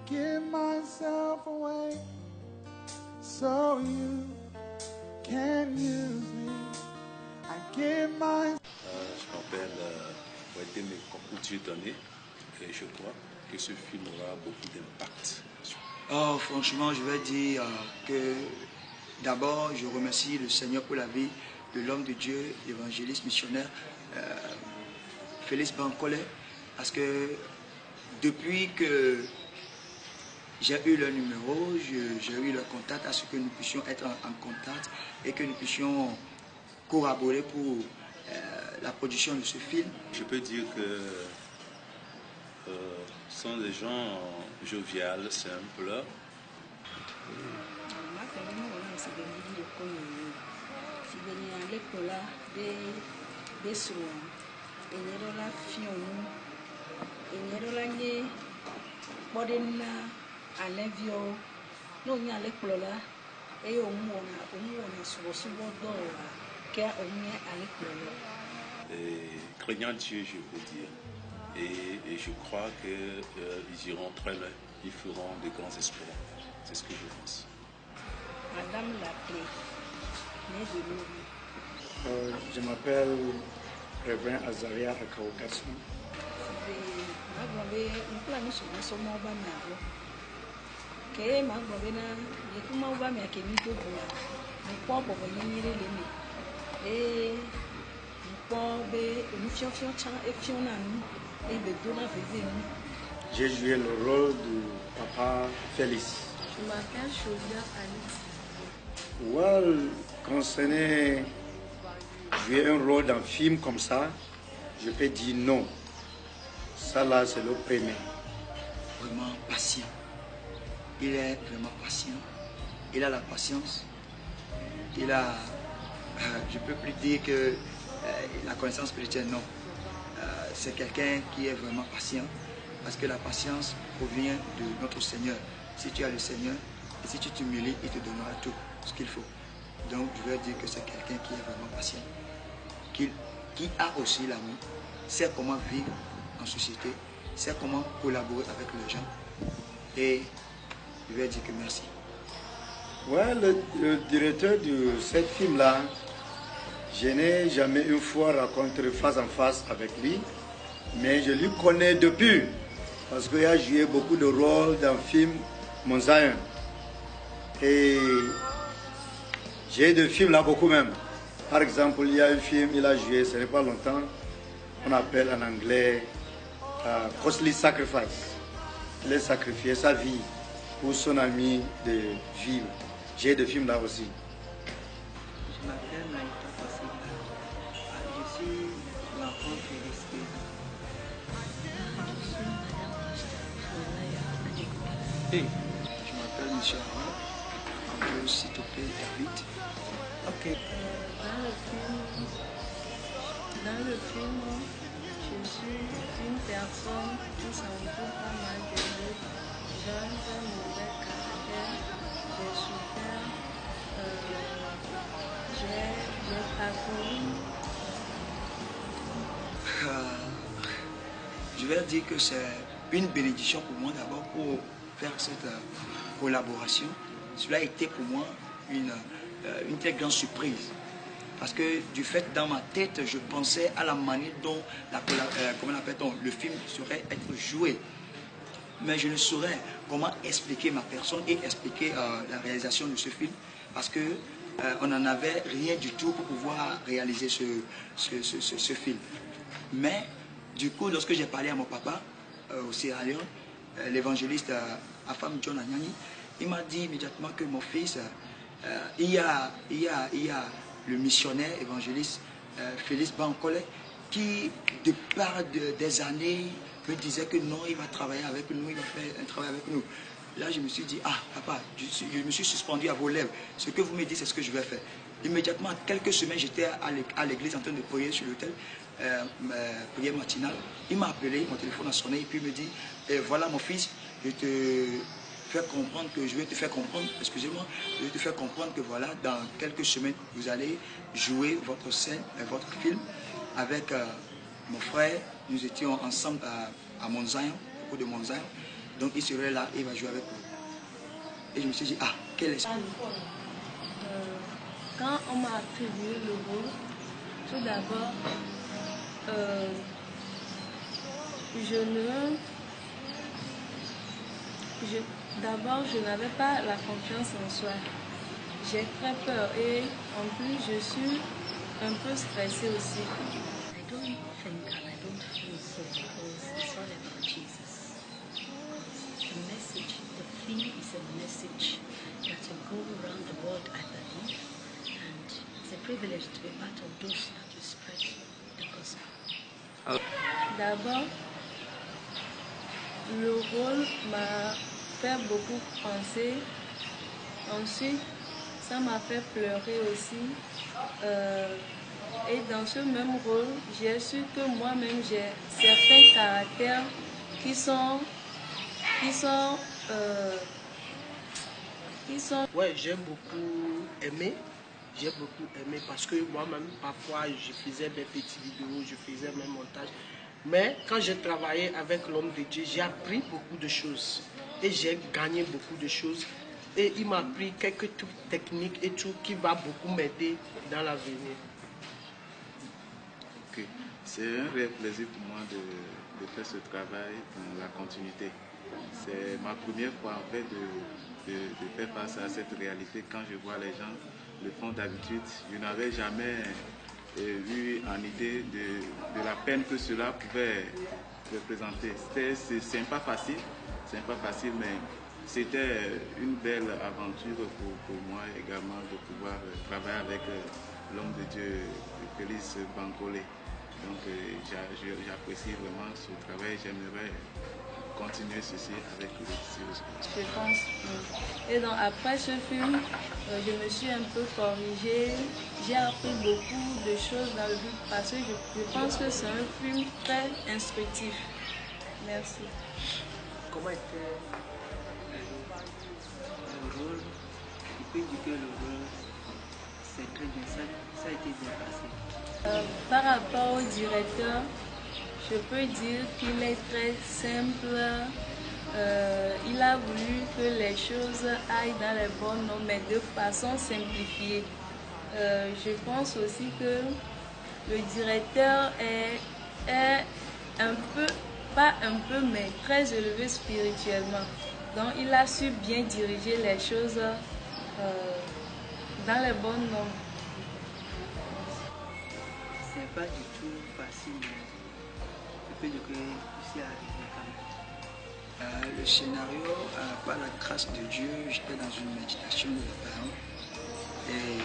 give myself away so you can use me. I give myself. Je m'appelle Weteme Dieu donné et je crois que ce film aura beaucoup d'impact. Oh, franchement, je vais dire que d'abord, je remercie le Seigneur pour la vie de l'homme de Dieu, évangéliste missionnaire, Félix Bankole, parce que depuis que j'ai eu leur numéro, j'ai eu leur contact, à ce que nous puissions être en contact et que nous puissions collaborer pour la production de ce film. Je peux dire que ce sont des gens joviales, simples. Et craignant Dieu, je peux dire. Et je crois qu'ils iront très loin, ils feront de grands exploits. C'est ce que je pense. Madame Laplé, née de Lourdes. Je m'appelle Révérend Azaria Akaogasson. J'ai joué le rôle du papa Félix. Je m'appelle Chaudia Alice. Well, concernant jouer un rôle dans un film comme ça, je peux dire non. Ça là, c'est le premier. Vraiment patient. Il est vraiment patient. Il a la patience. Il a, je ne peux plus dire que la connaissance spirituelle, non. C'est quelqu'un qui est vraiment patient. Parce que la patience provient de notre Seigneur. Si tu as le Seigneur, et si tu t'humilies, il te donnera tout ce qu'il faut. Donc je veux dire que c'est quelqu'un qui est vraiment patient. Qui a aussi l'amour, sait comment vivre en société, sait comment collaborer avec les gens. Et je vais dire que merci. Ouais, le directeur de ce film-là, je n'ai jamais une fois rencontré face en face avec lui, mais je lui connais depuis, parce qu'il a joué beaucoup de rôles dans le film Mon Zion. Et j'ai des films là beaucoup même. Par exemple, il y a un film, il a joué, ce n'est pas longtemps, on appelle en anglais Costly Sacrifice. Il a sacrifié sa vie pour son ami de vivre. J'ai des films là aussi. Je m'appelle Maïta Fassika. Je suis l'enfant Félix. Hey, je m'appelle M. Aron. On peut aussi t'appeler David. Ok. Dans le film, je suis une personne qui s'en fout pas mal de lui. J'ai un mauvais caractère, j'ai souffert, j'ai parcouru. Je vais dire que c'est une bénédiction pour moi d'abord pour faire cette collaboration. Cela a été pour moi une très grande surprise. Parce que du fait, dans ma tête, je pensais à la manière dont le film serait être joué. Mais je ne saurais comment expliquer ma personne et expliquer la réalisation de ce film. Parce que on n'en avait rien du tout pour pouvoir réaliser ce film. Mais du coup, lorsque j'ai parlé à mon papa au Sierra Leone, l'évangéliste Afam John Anyani, il m'a dit immédiatement que mon fils, il y a le missionnaire évangéliste Félix Bankole qui, de par des années, me disait que non, il va travailler avec nous, il va faire un travail avec nous. Là, je me suis dit, ah, papa, je me suis suspendu à vos lèvres. Ce que vous me dites, c'est ce que je vais faire. Immédiatement, quelques semaines, j'étais à l'église en train de prier sur l'autel, prière matinale. Il m'a appelé, mon téléphone a sonné, et puis il me dit, voilà mon fils, je vais te faire comprendre, excusez-moi, je vais te faire comprendre que voilà, dans quelques semaines, vous allez jouer votre scène, votre film avec mon frère. Nous étions ensemble à Mont Zion, au cours de Mont Zion. Donc il serait là et il va jouer avec nous. Et je me suis dit, ah, quel esprit. Quand on m'a attribué le rôle, tout d'abord, je n'avais pas la confiance en soi. J'ai très peur et en plus je suis un peu stressée aussi. I don't think and I don't feel so because it's all about Jesus. The message, the theme is a message that will go around the world, I believe, and it's a privilege to be part of those that will spread the gospel. D'abord, le rôle m'a fait beaucoup penser. Ensuite, ça m'a fait pleurer aussi. Et dans ce même rôle, j'ai su que moi-même j'ai certains caractères qui sont. Ouais, j'ai beaucoup aimé. J'ai beaucoup aimé parce que moi-même, parfois, je faisais mes petites vidéos, je faisais mes montages. Mais quand j'ai travaillé avec l'homme de Dieu, j'ai appris beaucoup de choses. Et j'ai gagné beaucoup de choses. Et il m'a appris quelques trucs techniques et tout qui va beaucoup m'aider dans l'avenir. Ok. C'est un réel plaisir pour moi de faire ce travail dans la continuité. C'est ma première fois en fait de faire face à cette réalité. Quand je vois les gens le font d'habitude, je n'avais jamais eu en idée de la peine que cela pouvait représenter. C'est pas facile, mais c'était une belle aventure pour moi également de pouvoir travailler avec l'homme de Dieu, Félix Bankole. Donc j'apprécie vraiment ce travail, j'aimerais continuer ceci avec lui. Je pense. Et donc après ce film, je me suis un peu corrigée. J'ai appris beaucoup de choses dans le film parce que je pense que c'est un film très instructif. Merci. Comment était le rôle? Je peux dire que le rôle, c'est très bien, ça a été bien passé. Par rapport au directeur, je peux dire qu'il est très simple. Il a voulu que les choses aillent dans les bonnes normes, mais de façon simplifiée. Je pense aussi que le directeur est un peu, pas un peu, mais très élevé spirituellement. Donc il a su bien diriger les choses dans les bonnes normes. C'est pas du tout facile, mais je peux dire que je suis arrivé quand même. Le scénario, par la grâce de Dieu, j'étais dans une méditation de la parole. Et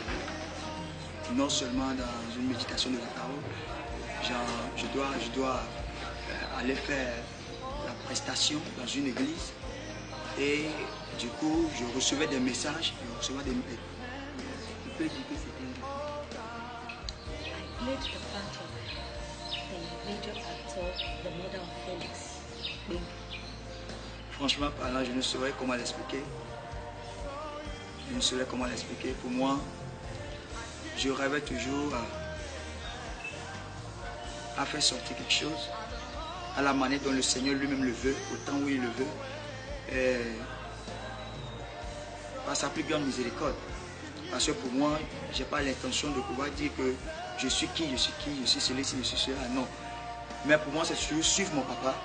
non seulement dans une méditation de la parole, je dois aller faire la prestation dans une église. Et du coup, je recevais des messages, je recevais des mails. Je peux dire que c'était un I played the part of the major actor, the mother of Felix. Franchement parlant, je ne saurais comment l'expliquer. Je ne saurais comment l'expliquer. Pour moi, je rêvais toujours à faire sortir quelque chose à la manière dont le Seigneur lui-même le veut, au temps où il le veut, et par sa plus grande miséricorde. Parce que pour moi, je n'ai pas l'intention de pouvoir dire que je suis qui, je suis celui-ci, je suis cela. Non. Mais pour moi, c'est toujours suivre mon papa.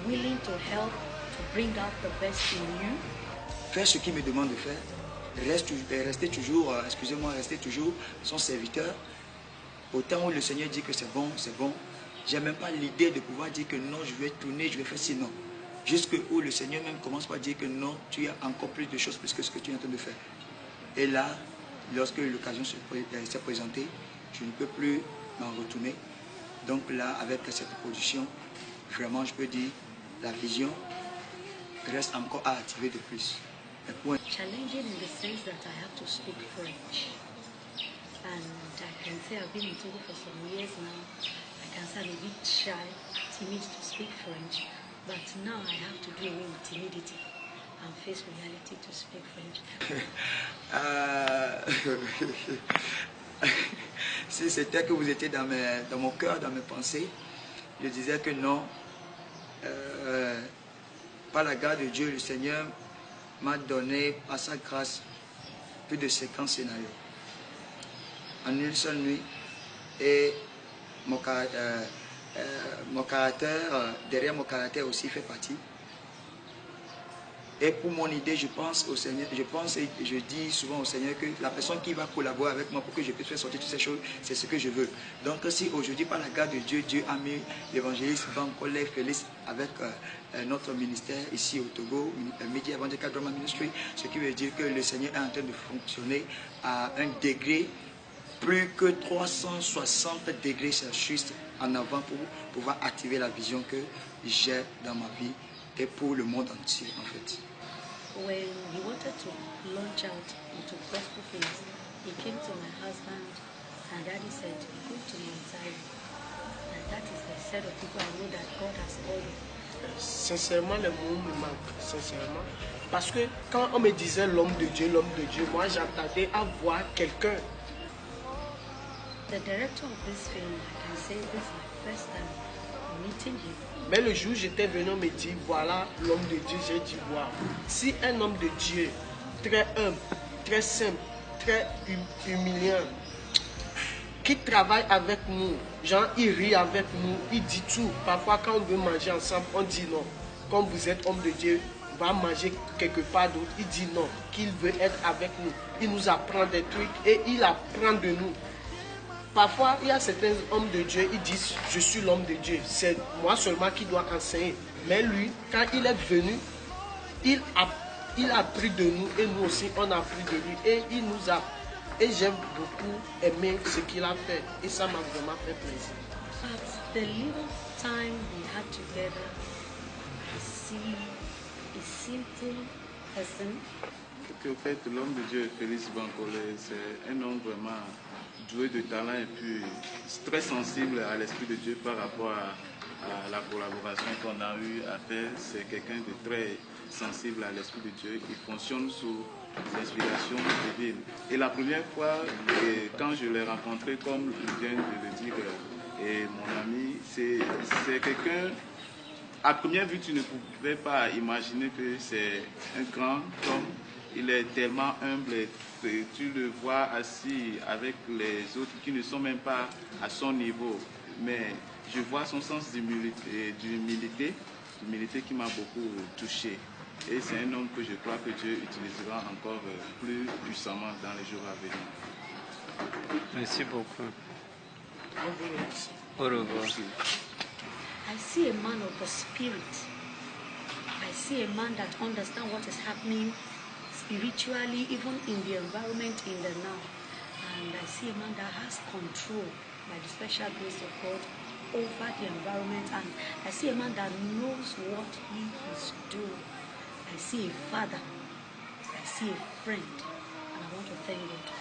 Willing to help to bring out the best in you. Faire ce qu'il me demande de faire. Rester toujours son serviteur. Au temps où le Seigneur dit que c'est bon, c'est bon. J'ai même pas l'idée de pouvoir dire que non, je vais tourner, je vais faire ci, non. Jusque où le Seigneur même commence par dire que non, tu as encore plus de choses plus que ce que tu es en train de faire. Et là, lorsque l'occasion s'est présentée, je ne peux plus m'en retourner. Donc là, avec cette production, vraiment, je peux dire, la vision reste encore à activer de plus. Challenging in the sense that I have to speak French. And I can say I've been in Togo for some years now. I can say I'm a bit shy, timid to speak French. But now I have to do away with timidity and face reality to speak French. Si c'était que vous étiez dans mon cœur, dans mes pensées, je disais que non. par la grâce de Dieu, le Seigneur m'a donné, par sa grâce, plus de 50 scénarios. En une seule nuit. Et mon caractère, derrière mon caractère aussi fait partie. Et pour mon idée, je pense au Seigneur, je pense et je dis souvent au Seigneur que la personne qui va collaborer avec moi pour que je puisse faire sortir toutes ces choses, c'est ce que je veux. Donc si aujourd'hui, par la grâce de Dieu, Dieu a mis l'évangéliste Bankole Félix avec notre ministère ici au Togo, Media Evangelical Drama Ministry, ce qui veut dire que le Seigneur est en train de fonctionner à un degré plus que 360 degrés Celsius en avant pour pouvoir activer la vision que j'ai dans ma vie et pour le monde entier en fait. When he wanted to launch out into gospel things, he came to my husband and Daddy said, go to Mount Zion. And that is the set of people I know that God has called you. Sincèrement, les mots me manquent, sincèrement. Parce que quand on me disait l'homme de Dieu, moi j'attendais à voir quelqu'un. The director of this film, I can say this is my first time meeting him. Mais le jour où j'étais venu, on me dit, voilà l'homme de Dieu, j'ai dit, voilà. Si un homme de Dieu, très humble, très simple, très humiliant, qui travaille avec nous, genre il rit avec nous, il dit tout. Parfois quand on veut manger ensemble, on dit non. Comme vous êtes homme de Dieu, on va manger quelque part d'autre, il dit non, qu'il veut être avec nous. Il nous apprend des trucs et il apprend de nous. Parfois, il y a certains hommes de Dieu, ils disent, je suis l'homme de Dieu. C'est moi seulement qui dois enseigner. Mais lui, quand il est venu, il a appris de nous et nous aussi, on a appris de lui. Et il nous a... Et j'ai beaucoup aimé ce qu'il a fait. Et ça m'a vraiment fait plaisir. At the little time we had together, I see a simple person. Au fait, l'homme de Dieu, Félix Bankole, c'est un homme vraiment doué de talent et puis très sensible à l'Esprit de Dieu par rapport à la collaboration qu'on a eu à faire. C'est quelqu'un de très sensible à l'Esprit de Dieu. Il fonctionne sous l'inspiration divine. Et la première fois, quand je l'ai rencontré, comme je viens de le dire, et mon ami, c'est quelqu'un... À première vue, tu ne pouvais pas imaginer que c'est un grand homme. Il est tellement humble et tu le vois assis avec les autres qui ne sont même pas à son niveau. Mais je vois son sens d'humilité qui m'a beaucoup touché. Et c'est un homme que je crois que Dieu utilisera encore plus puissamment dans les jours à venir. Merci beaucoup. Au revoir. Merci. I see a man of the spirit. I see a man that understands what is happening spiritually, even in the environment in the now. And I see a man that has control by the special grace of God over the environment. And I see a man that knows what he is doing. I see a father. I see a friend. And I want to thank God.